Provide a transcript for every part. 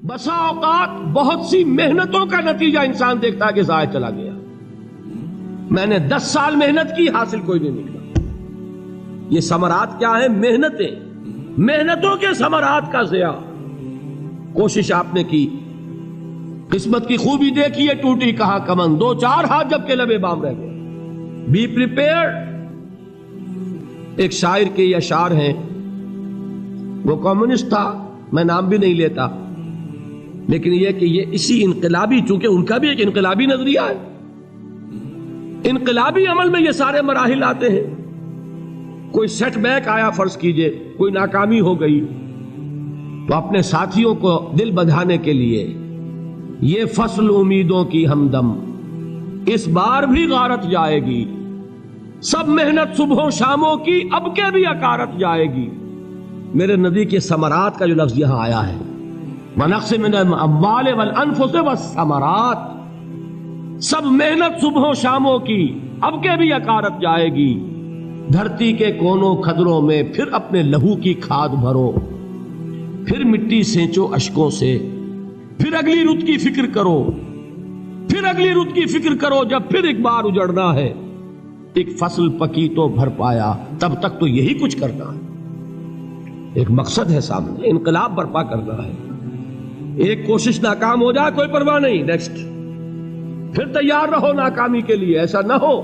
بسا اوقات بہت سی محنتوں کا نتیجہ انسان دیکھتا ہے کہ ضائع چلا گیا. میں نے 10 سال محنت کی، حاصل کوئی نہیں نکلا. یہ ثمرات کیا ہیں؟ محنتوں کے ثمرات کا ضیاع. کوشش آپ نے کی، قسمت کی خوبی دیکھی ہے، ٹوٹی کہاں کمن، 2-4 ہاتھ جب کے لبے بام رہ گئے. Be prepared. ایک شاعر کے یہ اشعار ہیں، وہ کمیونسٹ تھا، میں نام بھی نہیں لیتا، لیکن یہ کہ یہ اسی انقلابی، چونکہ ان کا بھی ایک انقلابی نظریہ ہے، انقلابی عمل میں یہ سارے مراحل آتے ہیں. کوئی سیٹ بیک آیا، فرض کیجئے کوئی ناکامی ہو گئی، تو اپنے ساتھیوں کو دل بندھانے کے لیے یہ فصل امیدوں کی ہمدم اس بار بھی غارت جائے گی، سب محنت صبحوں شاموں کی اب کے بھی اکارت جائے گی. میرے نبی کے ثمرات کا جو لفظ یہاں آیا ہے، وَنَقْصٍ مِّنَ الْأَمْوَالِ وَالْأَنفُسِ وَالثَّمَرَاتِ، سب محنت صبحوں شاموں کی اب کے بھی اکارت جائے گی. دھرتی کے کونوں کھدروں میں پھر اپنے لہو کی کھاد بھرو، پھر مٹی سینچو اشکوں سے، پھر اگلی رت کی فکر کرو، پھر اگلی رت کی فکر کرو، جب پھر ایک بار اجڑنا ہے. ایک فصل پکی تو بھر پایا، تب تک تو یہی کچھ کرنا ہے. ایک مقصد ہے سامنے، انقلاب برپا کرنا ہے. ایک کوشش ناکام ہو جائے کوئی پرواہ نہیں، نیکسٹ. پھر تیار رہو ناکامی کے لیے. ایسا نہ ہو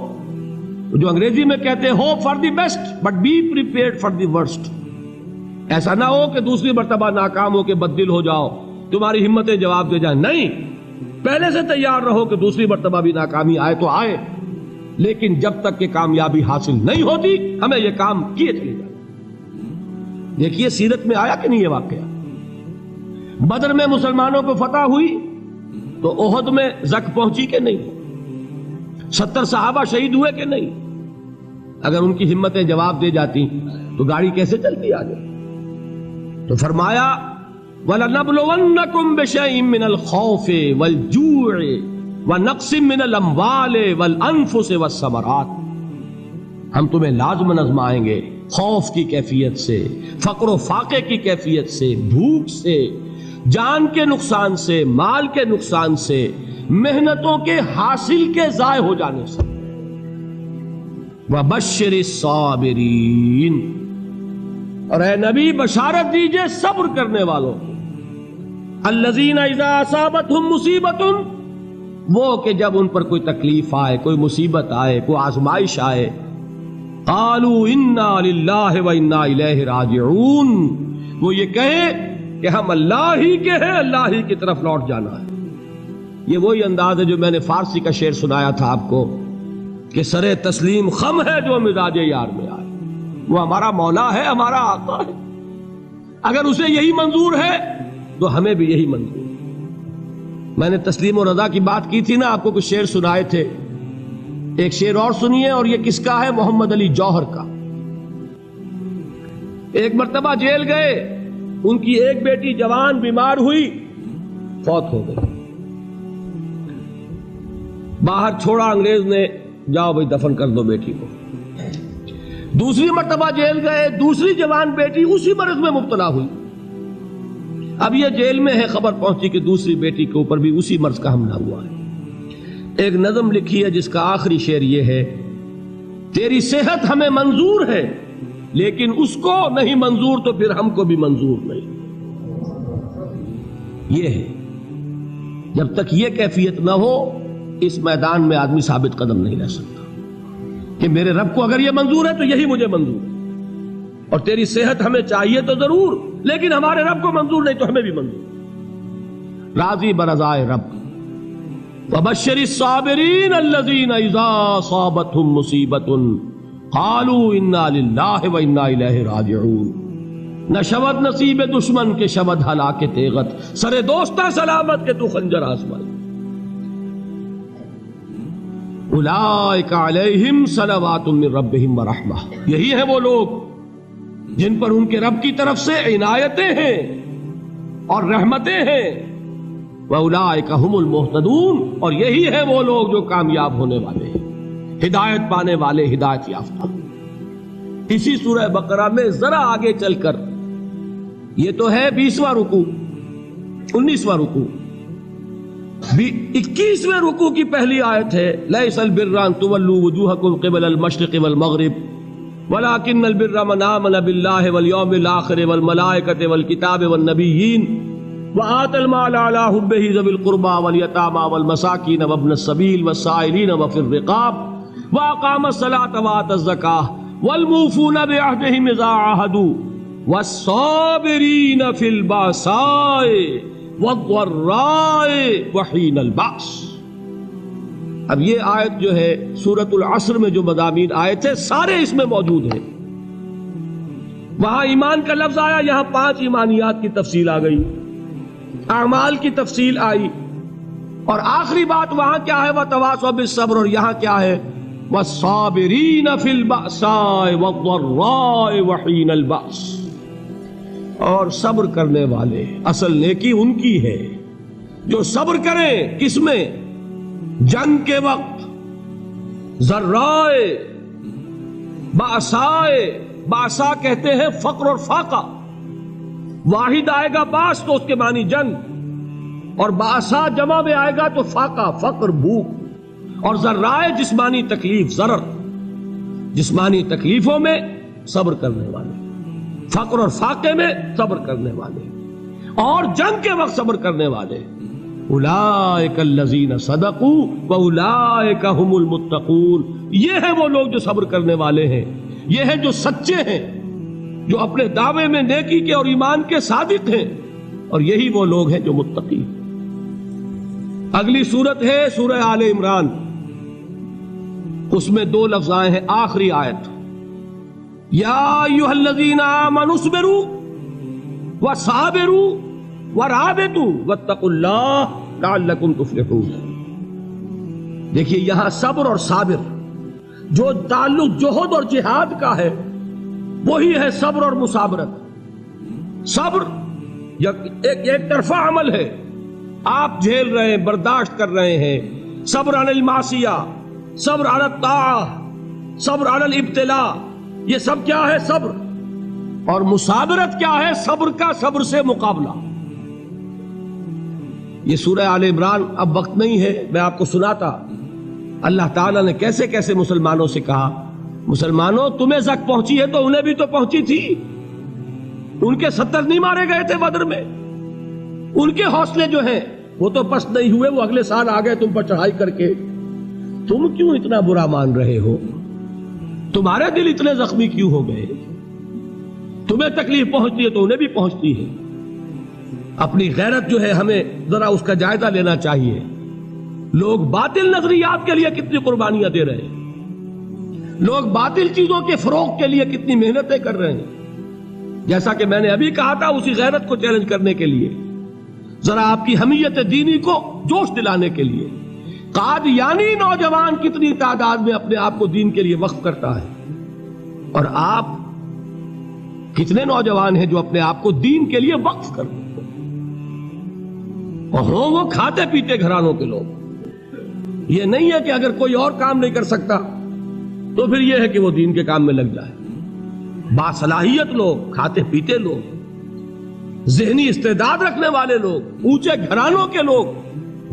جو انگریزی میں کہتے ہیں hope for the best but be prepared for the worst. ایسا نہ ہو کہ دوسری مرتبہ ناکام ہو کے بددل ہو جاؤ، تمہاری ہمتیں جواب دے جائیں. نہیں، پہلے سے تیار رہو کہ دوسری مرتبہ بھی ناکامی آئے تو آئے، لیکن جب تک کہ کامیابی حاصل نہیں ہوتی ہمیں یہ کام کیے چلے جائیں. دیکھیے سیرت میں آیا کہ نہیں یہ واقعہ. بدر میں مسلمانوں کو فتح ہوئی تو احد میں زک پہنچی کہ نہیں؟ 70 صحابہ شہید ہوئے کہ نہیں؟ اگر ان کی ہمتیں جواب دے جاتی تو گاڑی کیسے چلتی آگے؟ تو فرمایا وَلَنَبْلُوَنَّكُمْ بِشَيْءٍ مِّنَ الْخَوْفِ وَالْجُوعِ وَنَقْصٍ مِّنَ الْأَمْوَالِ وَالْأَنفُسِ وَالثَّمَرَاتِ. ہم تمہیں لازم آزمائیں گے، خوف کی کیفیت سے، فقر و فاقے کی کیفیت سے، بھوک سے، جان کے نقصان سے، مال کے نقصان سے، محنتوں کے حاصل کے ضائع ہو جانے سے. وَبَشِّرِ الصَّابِرِينَ، اور اے نبی بشارت دیجئے صبر کرنے والوں کو. الَّذِينَ إِذَا أَصَابَتْهُمْ مُصِيبَةٌ، وہ کہ جب ان پر کوئی تکلیف آئے، کوئی مصیبت آئے، کوئی آزمائش آئے، قالوا انا للہ و انا الیہ راجعون، وہ یہ کہیں کہ ہم اللہ ہی کے ہیں، اللہ ہی کی طرف لوٹ جانا ہے. یہ وہی انداز ہے جو میں نے فارسی کا شعر سنایا تھا آپ کو کہ سرے تسلیم خم ہے جو مزاج یار میں آئے. وہ ہمارا مولا ہے، ہمارا آقا ہے. اگر اسے یہی منظور ہے تو ہمیں بھی یہی منظور ہے. میں نے تسلیم و رضا کی بات کی تھی نا، آپ کو کچھ شعر سنائے تھے. ایک شعر اور سنیے، اور یہ کس کا ہے؟ محمد علی جوہر کا. ایک مرتبہ جیل گئے، ان کی ایک بیٹی جوان بیمار ہوئی، فوت ہو گئی. باہر چھوڑا انگریز نے، جاؤ بھائی دفن کر دو بیٹی کو. دوسری مرتبہ جیل گئے، دوسری جوان بیٹی اسی مرض میں مبتلا ہوئی. اب یہ جیل میں ہے، خبر پہنچی کہ دوسری بیٹی کے اوپر بھی اسی مرض کا حملہ ہوا ہے. ایک نظم لکھی ہے جس کا آخری شعر یہ ہے، تیری صحت ہمیں منظور ہے لیکن اس کو نہیں منظور تو پھر ہم کو بھی منظور نہیں. یہ ہے، جب تک یہ کیفیت نہ ہو اس میدان میں آدمی ثابت قدم نہیں رہ سکتا کہ میرے رب کو اگر یہ منظور ہے تو یہی مجھے منظور ہے، اور تیری صحت ہمیں چاہیے تو ضرور، لیکن ہمارے رب کو منظور نہیں تو ہمیں بھی منظور. راضی برضائے رب. وَبَشِّرِ الصَّابِرِينَ الَّذِينَ إِذَا أَصَابَتْهُمْ مُصِيبَةٌ قَالُوا إِنَّا لِلَّهِ وَإِنَّا إِلَيْهِ رَاجِعُونَ. نہ شود نصیب دشمن کے شود ہلاک تیغت، سرے دوستہ سلامت کے تو خنجر آزمائے. اولئک علیہم صلوات من ربہم ورحمہ، یہی ہیں وہ لوگ جن پر ان کے رب کی طرف سے عنایتیں ہیں اور رحمتیں ہیں. وَأُولَٰئِكَ هُمُ الْمُهْتَدُونَ، اور یہی ہے وہ لوگ جو کامیاب ہونے والے ہیں، ہدایت پانے والے، ہدایت یافتہ. اسی سورہ بقرہ میں ذرا آگے چل کر، یہ تو ہے 20واں رکوع، 19واں رکوع، 21ویں رکوع کی پہلی آیت ہے لیس البر ان تولوا وجوہکم قبل المشرق والمغرب ولکن البر من آمن باللہ والیوم الآخر والملائکۃ والکتاب والنبیین وآتى المال على حبه ذوي القربى واليتامى والمساكين وابن السبيل والسائلين وفي الرقاب وأقام الصلاة وآتى الزكاة والموفون بعهدهم إذا عاهدوا والصابرين في البأساء والضراء وحين البأس۔ اب یہ آیت جو ہے سورۃ العصر میں جو مضامین آئے تھے سارے اس میں موجود ہیں۔ وہاں ایمان کا لفظ آیا، یہاں 5 ایمانیات کی تفصیل آ گئی، اعمال کی تفصیل آئی، اور آخری بات وہاں کیا ہے وَتَوَاصَوْا بِالصَّبْرِ، اور یہاں کیا ہے وَالصَّابِرِينَ فِي الْبَأْسَاءِ وَالضَّرَّاءِ وَحِينَ الْبَأْسِ، اور صبر کرنے والے، اصل نیکی ان کی ہے جو صبر کریں، کس میں؟ جنگ کے وقت، ذرائے، بأسائے، بأسا کہتے ہیں فقر اور فاقہ، واحد آئے گا باس تو اس کے معنی جنگ، اور باسا جمع میں آئے گا تو فاقہ، فقر، بھوک، اور ذرائع جسمانی تکلیف، ضرر، جسمانی تکلیفوں میں صبر کرنے والے، فقر اور فاقے میں صبر کرنے والے، اور جنگ کے وقت صبر کرنے والے۔ اولئک الذین صدقوا واولئک هم المتقون، یہ ہیں وہ لوگ جو صبر کرنے والے ہیں، یہ ہیں جو سچے ہیں، جو اپنے دعوے میں نیکی کے اور ایمان کے صادق ہیں، اور یہی وہ لوگ ہیں جو متقی۔ اگلی سورت ہے سورہ آل عمران، اس میں 2 لفظ آئے ہیں، آخری آیت یا ایھا الذین آمنوا اصبروا وصابروا ورابطوا واتقوا اللہ لعلکم تفلحون۔ دیکھیے یہاں صبر اور صابر جو تعلق جہد اور جہاد کا ہے وہی ہے صبر اور مصابرت۔ صبر ایک طرفہ عمل ہے، آپ جھیل رہے ہیں، برداشت کر رہے ہیں، صبر علی المعصیہ، صبر علی الطاعہ، صبر علی الابتلاء، یہ سب کیا ہے؟ صبر۔ اور مصابرت کیا ہے؟ صبر کا صبر سے مقابلہ۔ یہ سورہ آل عمران، اب وقت نہیں ہے، میں آپ کو سناتا اللہ تعالیٰ نے کیسے کیسے مسلمانوں سے کہا، مسلمانوں تمہیں زک پہنچی ہے تو انہیں بھی تو پہنچی تھی، ان کے 70 نہیں مارے گئے تھے بدر میں، ان کے حوصلے جو ہیں وہ تو پست نہیں ہوئے، وہ اگلے سال آ گئے تم پر چڑھائی کر کے، تم کیوں اتنا برا مان رہے ہو؟ تمہارے دل اتنے زخمی کیوں ہو گئے؟ تمہیں تکلیف پہنچتی ہے تو انہیں بھی پہنچتی ہے۔ اپنی غیرت جو ہے ہمیں ذرا اس کا جائزہ لینا چاہیے۔ لوگ باطل نظریات کے لیے کتنی قربانیاں دے رہے ہیں، لوگ باطل چیزوں کے فروغ کے لیے کتنی محنتیں کر رہے ہیں۔ جیسا کہ میں نے ابھی کہا تھا، اسی غیرت کو چیلنج کرنے کے لیے، ذرا آپ کی حمیت دینی کو جوش دلانے کے لیے، قادیانی نوجوان کتنی تعداد میں اپنے آپ کو دین کے لیے وقف کرتا ہے، اور آپ کتنے نوجوان ہیں جو اپنے آپ کو دین کے لیے وقف کرتے ہیں، اور ہوں وہ کھاتے پیتے گھرانوں کے لوگ۔ یہ نہیں ہے کہ اگر کوئی اور کام نہیں کر سکتا تو پھر یہ ہے کہ وہ دین کے کام میں لگ جائے۔ باصلاحیت لوگ، کھاتے پیتے لوگ، ذہنی استعداد رکھنے والے لوگ، اونچے گھرانوں کے لوگ،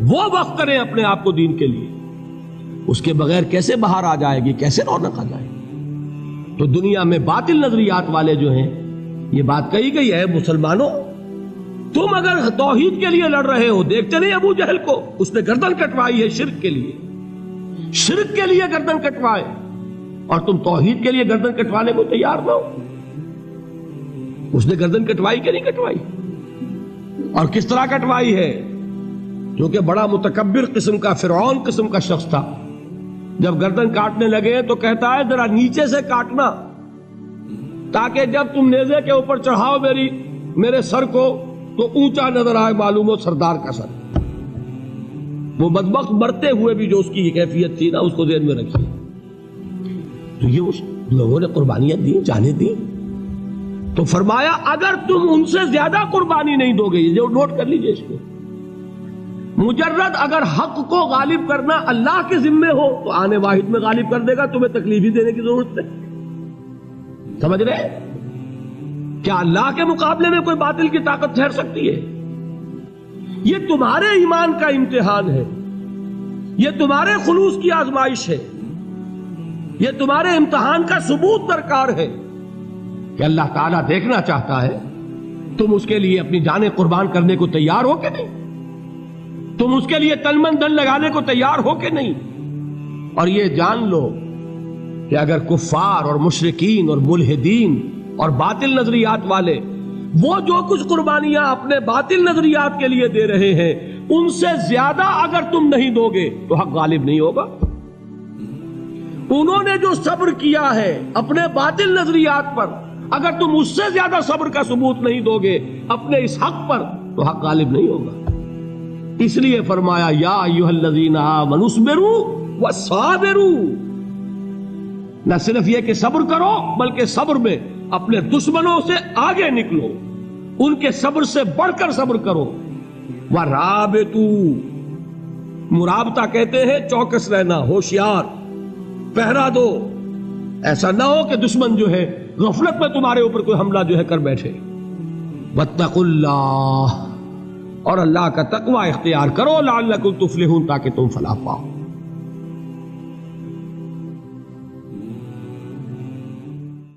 وہ وقف کریں اپنے آپ کو دین کے لیے۔ اس کے بغیر کیسے باہر آ جائے گی، کیسے رونق آ جائے گی؟ تو دنیا میں باطل نظریات والے جو ہیں، یہ بات کہی گئی ہے، مسلمانوں تم اگر توحید کے لیے لڑ رہے ہو، دیکھتے نہیں ابو جہل کو، اس نے گردن کٹوائی ہے شرک کے لیے، شرک کے لیے گردن کٹوائے، اور تم توحید کے لیے گردن کٹوانے کو تیار نہ ہو۔ اس نے گردن کٹوائی کہ نہیں کٹوائی؟ اور کس طرح کٹوائی ہے؟ کیونکہ بڑا متکبر قسم کا، فرعون قسم کا شخص تھا، جب گردن کاٹنے لگے تو کہتا ہے ذرا نیچے سے کاٹنا، تاکہ جب تم نیزے کے اوپر چڑھاؤ میرے سر کو تو اونچا نظر آئے، معلوم ہو سردار کا سر۔ وہ بدبخت مرتے ہوئے بھی جو اس کی یہ کیفیت تھی نا، اس کو ذہن میں رکھیے۔ تو یہ اس لوگوں نے قربانیاں دی، جانیں دی، تو فرمایا اگر تم ان سے زیادہ قربانی نہیں دو گے، جو نوٹ کر لیجئے اس کو، مجرد اگر حق کو غالب کرنا اللہ کے ذمے ہو تو آنے واحد میں غالب کر دے گا، تمہیں تکلیف ہی دینے کی ضرورت نہیں۔ سمجھ رہے؟ کیا اللہ کے مقابلے میں کوئی باطل کی طاقت ٹھہر سکتی ہے؟ یہ تمہارے ایمان کا امتحان ہے، یہ تمہارے خلوص کی آزمائش ہے، یہ تمہارے امتحان کا ثبوت درکار ہے کہ اللہ تعالیٰ دیکھنا چاہتا ہے تم اس کے لیے اپنی جانیں قربان کرنے کو تیار ہو کہ نہیں، تم اس کے لیے تن من دھن لگانے کو تیار ہو کہ نہیں۔ اور یہ جان لو کہ اگر کفار اور مشرکین اور ملحدین اور باطل نظریات والے وہ جو کچھ قربانیاں اپنے باطل نظریات کے لیے دے رہے ہیں ان سے زیادہ اگر تم نہیں دو گے تو حق غالب نہیں ہوگا۔ انہوں نے جو صبر کیا ہے اپنے باطل نظریات پر، اگر تم اس سے زیادہ صبر کا ثبوت نہیں دو گے اپنے اس حق پر تو حق غالب نہیں ہوگا۔ اس لیے فرمایا یا ایھا الذین آمنوا اصبروا وصابروا، نہ صرف یہ کہ صبر کرو بلکہ صبر میں اپنے دشمنوں سے آگے نکلو، ان کے صبر سے بڑھ کر صبر کرو۔ ورابطوا، مرابطہ کہتے ہیں چوکس رہنا، ہوشیار، پہرا دو، ایسا نہ ہو کہ دشمن جو ہے غفلت میں تمہارے اوپر کوئی حملہ جو ہے کر بیٹھے۔ واتقوا اللہ، اور اللہ کا تقوی اختیار کرو، لعلکم تفلحون، تاکہ تم فلاح پاؤ۔